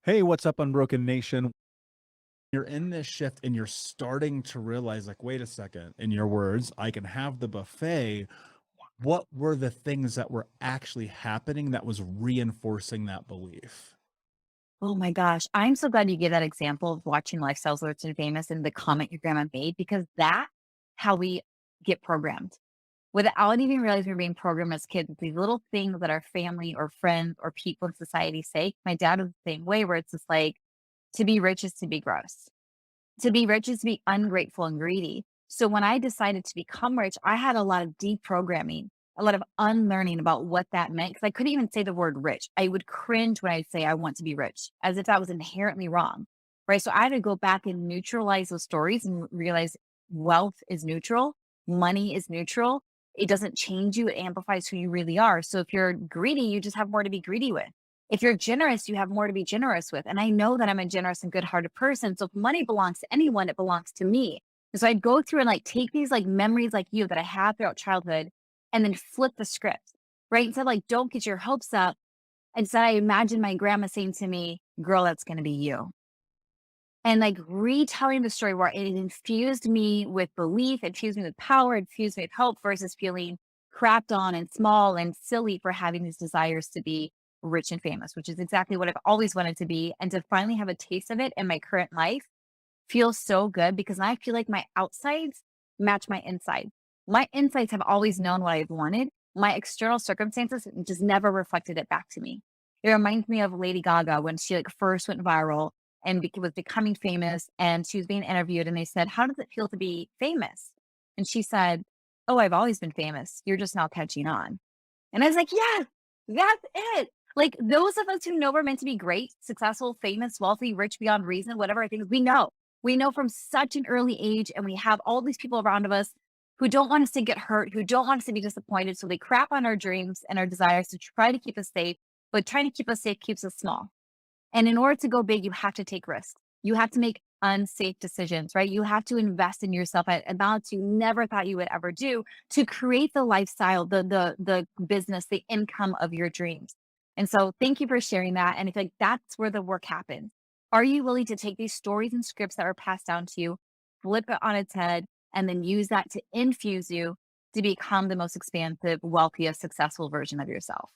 Hey, what's up, Unbroken Nation? You're in this shift and you're starting to realize, like, wait a second, in your words, I can have the buffet. What were the things that were actually happening that was reinforcing that belief? Oh my gosh. I'm so glad you gave that example of watching Lifestyles Rich and Famous and the comment your grandma made, because that how we get programmed. Without even realizing we're being programmed as kids, these little things that our family or friends or people in society say. My dad was the same way, where it's just like, to be rich is to be gross. To be rich is to be ungrateful and greedy. So when I decided to become rich, I had a lot of deprogramming, a lot of unlearning about what that meant. Cause I couldn't even say the word rich. I would cringe when I'd say I want to be rich, as if that was inherently wrong. Right. So I had to go back and neutralize those stories and realize wealth is neutral, money is neutral. It doesn't change you, it amplifies who you really are. So if you're greedy, you just have more to be greedy with. If you're generous, you have more to be generous with. And I know that I'm a generous and good-hearted person. So if money belongs to anyone, it belongs to me. And so I'd go through and like take these like memories like you that I had throughout childhood and then flip the script, right? Instead, like, don't get your hopes up. Instead, I imagine my grandma saying to me, girl, that's going to be you. And like retelling the story where it infused me with belief, infused me with power, infused me with hope versus feeling crapped on and small and silly for having these desires to be rich and famous, which is exactly what I've always wanted to be. And to finally have a taste of it in my current life feels so good because I feel like my outsides match my inside. My insides have always known what I've wanted. My external circumstances just never reflected it back to me. It reminds me of Lady Gaga when she like first went viral and was becoming famous, and she was being interviewed and they said, how does it feel to be famous? And she said, oh, I've always been famous. You're just now catching on. And I was like, yes, that's it. Like those of us who know we're meant to be great, successful, famous, wealthy, rich beyond reason, whatever I think, we know. We know from such an early age, and we have all these people around of us who don't want us to get hurt, who don't want us to be disappointed. So they crap on our dreams and our desires to try to keep us safe, but trying to keep us safe keeps us small. And in order to go big, you have to take risks. You have to make unsafe decisions, right? You have to invest in yourself at amounts you never thought you would ever do to create the lifestyle, the business, the income of your dreams. And so thank you for sharing that. And I feel like that's where the work happens. Are you willing to take these stories and scripts that were passed down to you, flip it on its head, and then use that to infuse you to become the most expansive, wealthiest, successful version of yourself?